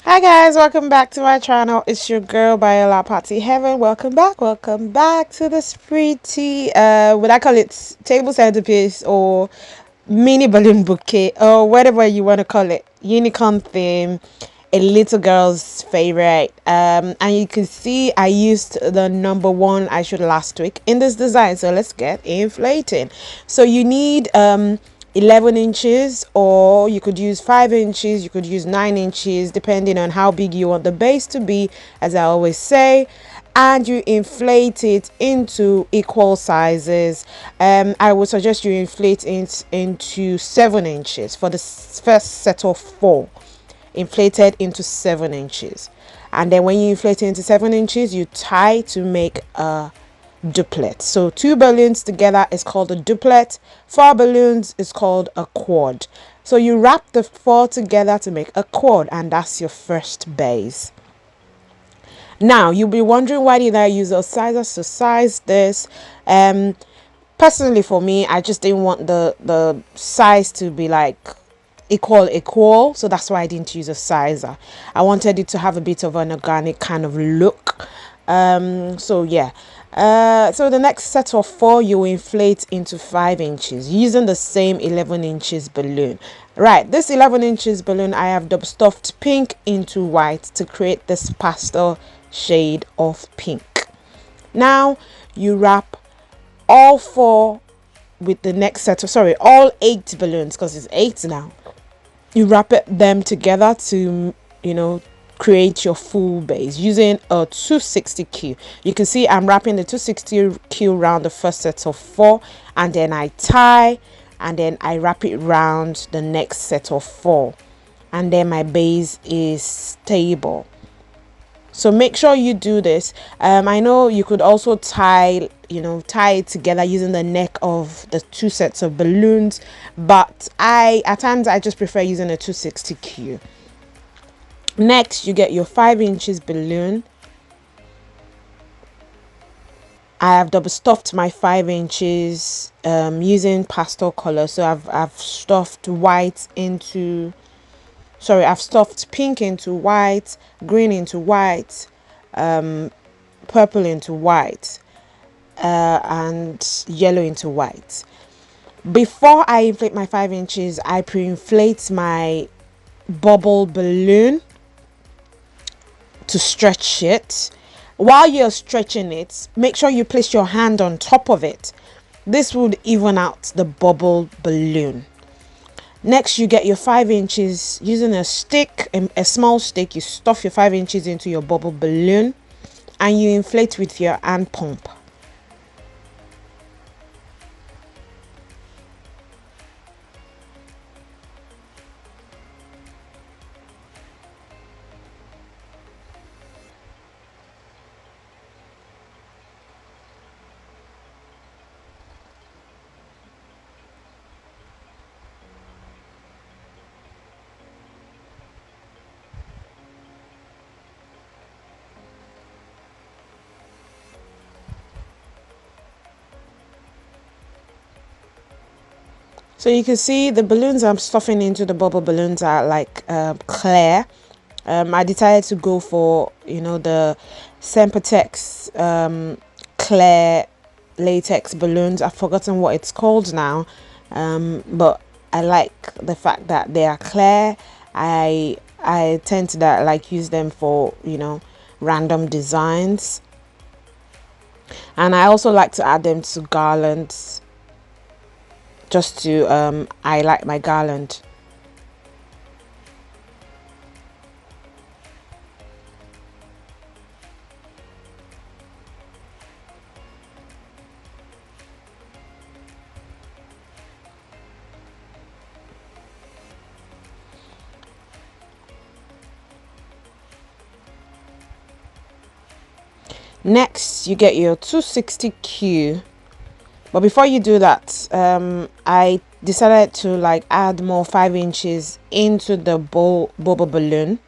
Hi guys, welcome back to my channel. It's your girl Biola Party Heaven. Welcome back to this pretty would I call it table centerpiece or mini balloon bouquet or whatever you want to call it. Unicorn theme, a little girl's favorite. And you can see I used the number one I showed last week in this design. So let's get inflating. So you need 11 inches, or you could use 5 inches, you could use 9 inches, depending on how big you want the base to be, as I always say. And you inflate it into equal sizes. I would suggest you inflate it into 7 inches for the first set of 4, inflated into 7 inches. And then when you inflate it into 7 inches, you tie to make a duplet. So 2 balloons together is called a duplet. 4 balloons is called a quad. So you wrap the 4 together to make a quad, and that's your first base. Now you'll be wondering, why did I use those sizes to size this? Personally, for me, I just didn't want the size to be like equal, so that's why I didn't use a sizer. I wanted it to have a bit of an organic kind of look. So yeah, so the next set of 4 you inflate into 5 inches using the same 11 inches balloon. Right, this 11 inches balloon I have double stuffed pink into white to create this pastel shade of pink. Now you wrap all 4 with the next set of, sorry, all 8 balloons, because it's 8 now. You wrap them together to, create your full base using a 260Q. You can see I'm wrapping the 260Q around the first set of 4, and then I tie, and then I wrap it around the next set of 4, and then my base is stable. So make sure you do this. I know you could also tie it together using the neck of the 2 sets of balloons, but at times I just prefer using a 260Q. Next, you get your 5 inches balloon. I have double stuffed my 5 inches using pastel color. So I've stuffed white into, sorry, I've stuffed pink into white, green into white, purple into white, and yellow into white. Before I inflate my 5 inches, I pre-inflate my bubble balloon to stretch it. While you're stretching it, make sure you place your hand on top of it. This would even out the bubble balloon. Next, you get your 5 inches using a stick, a small stick. You stuff your 5 inches into your bubble balloon and you inflate with your hand pump. So you can see the balloons I'm stuffing into the bubble balloons are like clear. I decided to go for the Sempertex clear latex balloons. I've forgotten what it's called now, but I like the fact that they are clear. I tend to like use them for random designs, and I also like to add them to garlands, just to I like my garland. Next, you get your 260Q. But before you do that, I decided to like add more 5 inches into the Bobo balloon.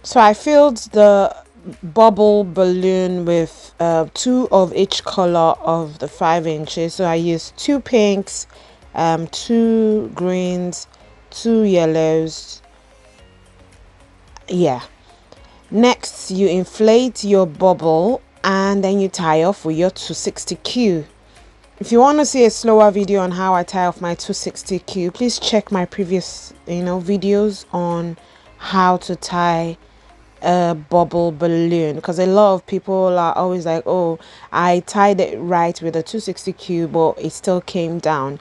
So I filled the bubble balloon with two of each color of the 5 inches. So I used two pinks, two greens, two yellows. Yeah. Next, you inflate your bubble and then you tie off with your 260Q. If you want to see a slower video on how I tie off my 260Q, please check my previous, videos on how to tie a bubble balloon, because a lot of people are always like, oh, I tied it right with a 260Q but it still came down.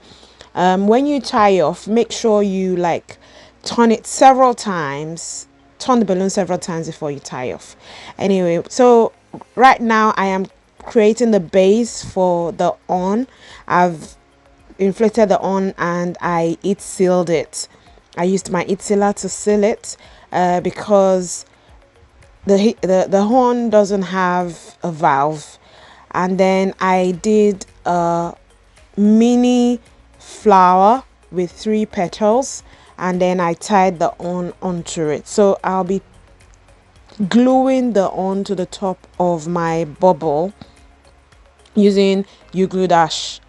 When you tie off, make sure you like turn it several times, turn the balloon several times before you tie off. Anyway, so right now I am creating the base for the on. I've inflated the on and I heat sealed it. I used my heat sealer to seal it because the horn doesn't have a valve. And then I did a mini flower with 3 petals, and then I tied the on onto it. So I'll be gluing the on to the top of my bubble using U-glue dash.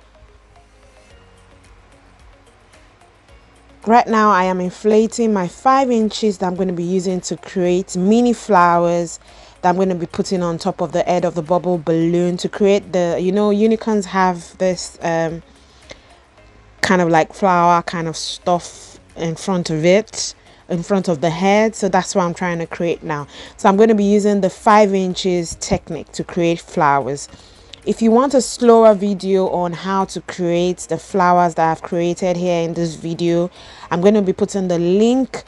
Right now I am inflating my 5 inches that I'm going to be using to create mini flowers that I'm going to be putting on top of the head of the bubble balloon to create the, unicorns have this kind of like flower kind of stuff in front of it, in front of the head. So that's what I'm trying to create now. So I'm going to be using the 5 inches technique to create flowers. If you want a slower video on how to create the flowers that I've created here in this video, I'm going to be putting the link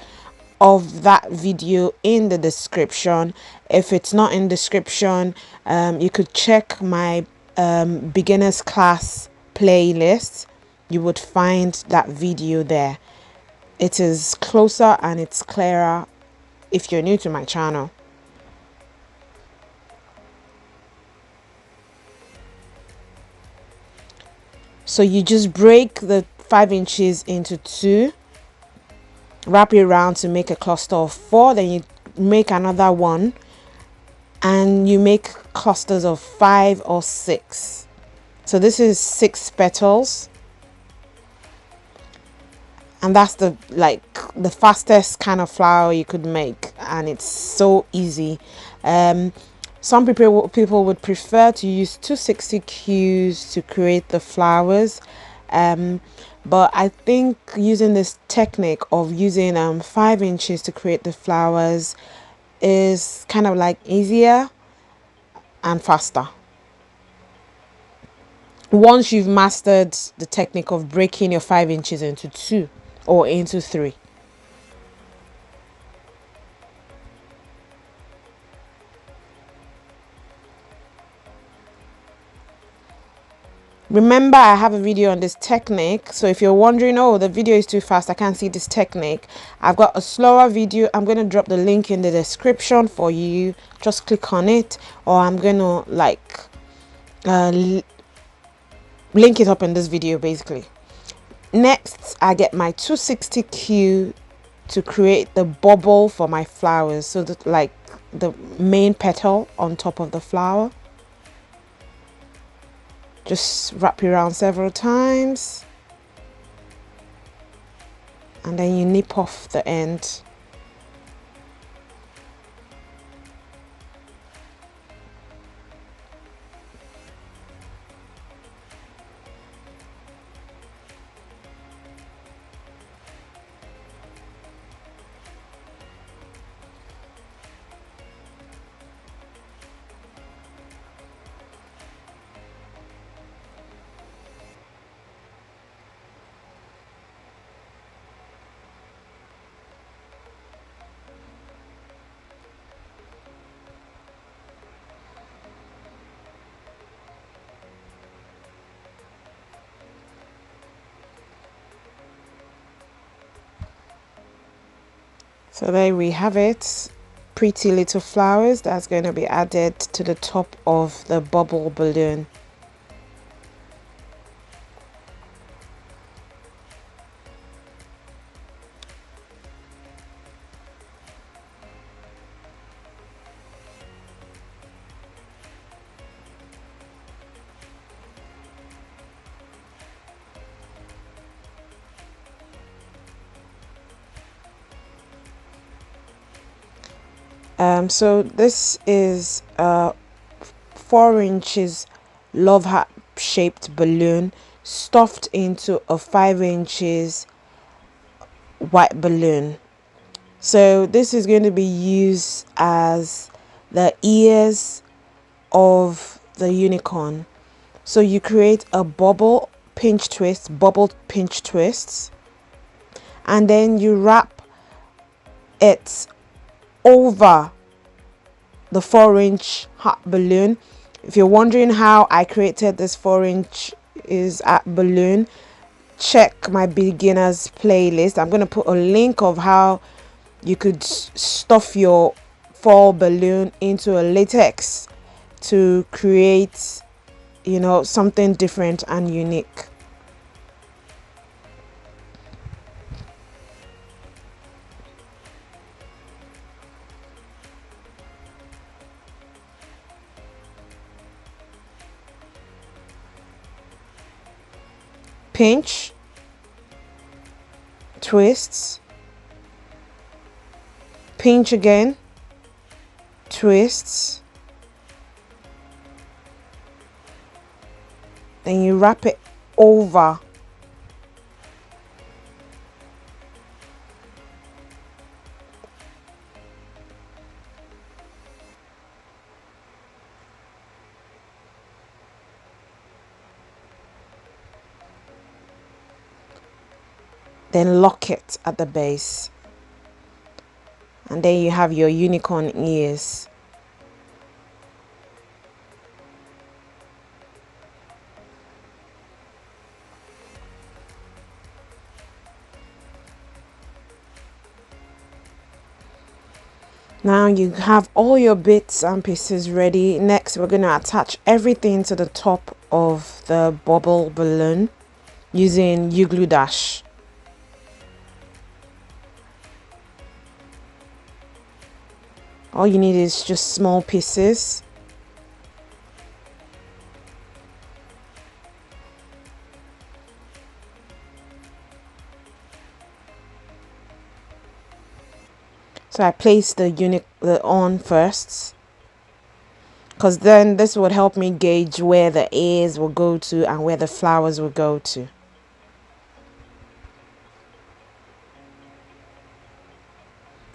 of that video in the description. If it's not in description, you could check my beginners class playlist. You would find that video there. It is closer and it's clearer if you're new to my channel. So you just break the 5 inches into 2, wrap it around to make a cluster of 4, then you make another one and you make clusters of 5 or 6. So this is 6 petals, and that's the fastest kind of flower you could make, and it's so easy. Some people would prefer to use 260Qs to create the flowers, but I think using this technique of using 5 inches to create the flowers is kind of like easier and faster once you've mastered the technique of breaking your 5 inches into 2 or into 3. Remember, I have a video on this technique, so if you're wondering, oh, the video is too fast, I can't see this technique, I've got a slower video. I'm going to drop the link in the description for you. Just click on it, or I'm going to link it up in this video basically. Next, I get my 260Q to create the bubble for my flowers, so that the main petal on top of the flower. Just wrap it around several times and then you nip off the end. So there we have it, pretty little flowers that's going to be added to the top of the bubble balloon. So this is a 4 inches love heart shaped balloon stuffed into a 5 inches white balloon. So this is going to be used as the ears of the unicorn. So you create a bubble pinch twists, and then you wrap it over the 4-inch heart balloon. If you're wondering how I created this 4-inch is at balloon, check my beginners playlist. I'm going to put a link of how you could stuff your fall balloon into a latex to create, you know, something different and unique. Pinch, twists, pinch again, twists, then you wrap it over. Then lock it at the base, and then you have your unicorn ears. Now you have all your bits and pieces ready. Next, we're going to attach everything to the top of the bubble balloon using U-glue dash. All you need is just small pieces. So I place the on first, because then this would help me gauge where the ears will go to and where the flowers will go to.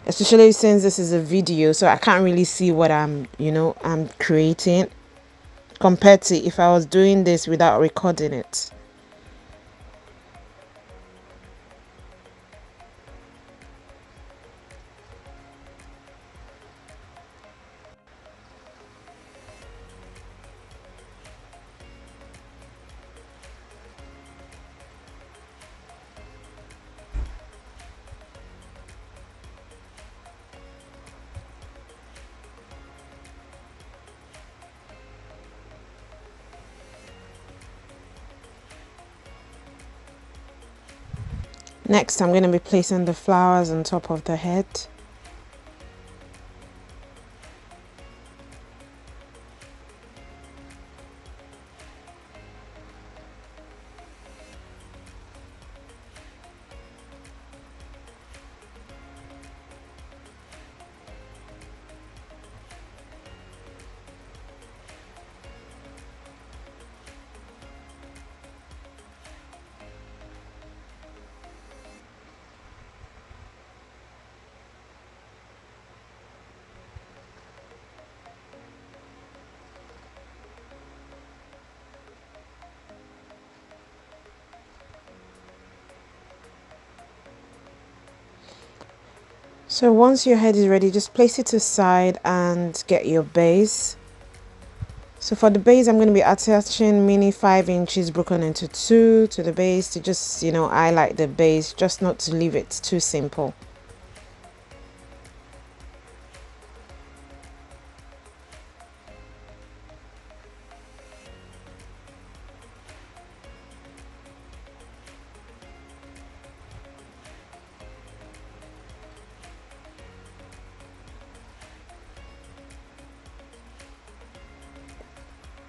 Especially since this is a video, so I can't really see what I'm creating, compared to if I was doing this without recording it. Next, I'm going to be placing the flowers on top of the head. So once your head is ready, just place it aside and get your base. So for the base, I'm going to be attaching mini 5 inches broken into 2 to the base to just, highlight the base, just not to leave it too simple.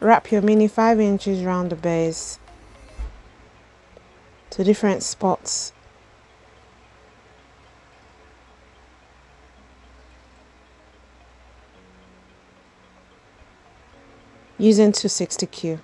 Wrap your mini 5 inches around the base to different spots. using 260Q.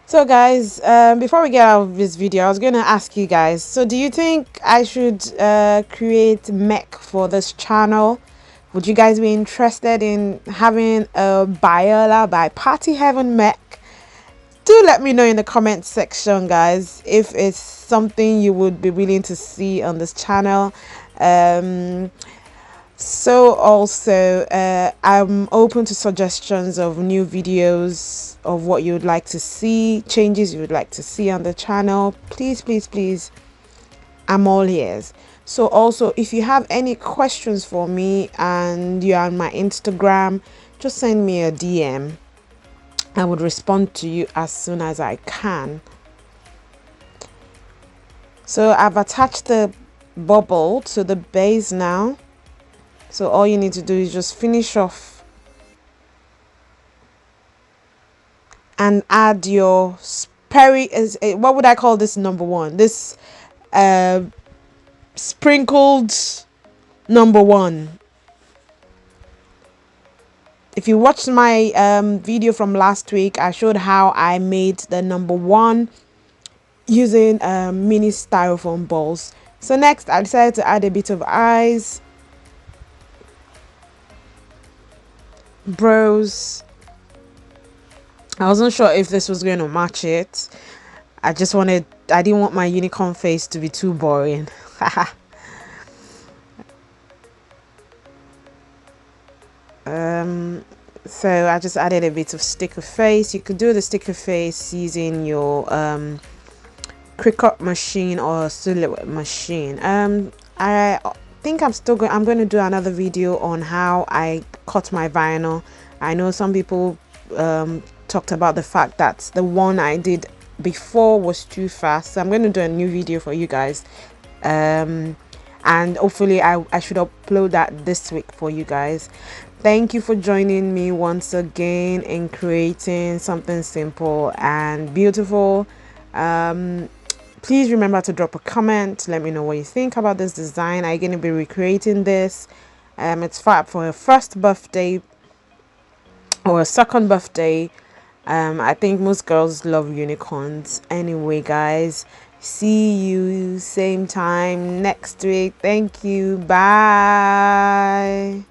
So guys, before we get out of this video, I was going to ask you guys, so do you think I should create mech for this channel? Would you guys be interested in having a Biola by Party Heaven mech? Do let me know in the comment section, guys, if it's something you would be willing to see on this channel. So also I'm open to suggestions of new videos of what you would like to see, changes you would like to see on the channel. Please, I'm all ears. So also, if you have any questions for me and you're on my Instagram, just send me a DM. I would respond to you as soon as I can. So I've attached the bubble to the base now. So all you need to do is just finish off and add your what would I call this number one? This sprinkled number one. If you watched my video from last week, I showed how I made the number one using mini styrofoam balls. So next I decided to add a bit of eyes, brows. I wasn't sure if this was going to match it. I didn't want my unicorn face to be too boring. So I just added a bit of sticker face. You could do the sticker face using your Cricut machine or silhouette machine. I think I'm going to do another video on how I cut my vinyl. I know some people talked about the fact that the one I did before was too fast, so I'm going to do a new video for you guys, and hopefully I should upload that this week for you guys. Thank you for joining me once again in creating something simple and beautiful. Please remember to drop a comment. Let me know what you think about this design. Are you going to be recreating this? It's for a first birthday or a second birthday. I think most girls love unicorns. Anyway, guys, see you same time next week. Thank you. Bye.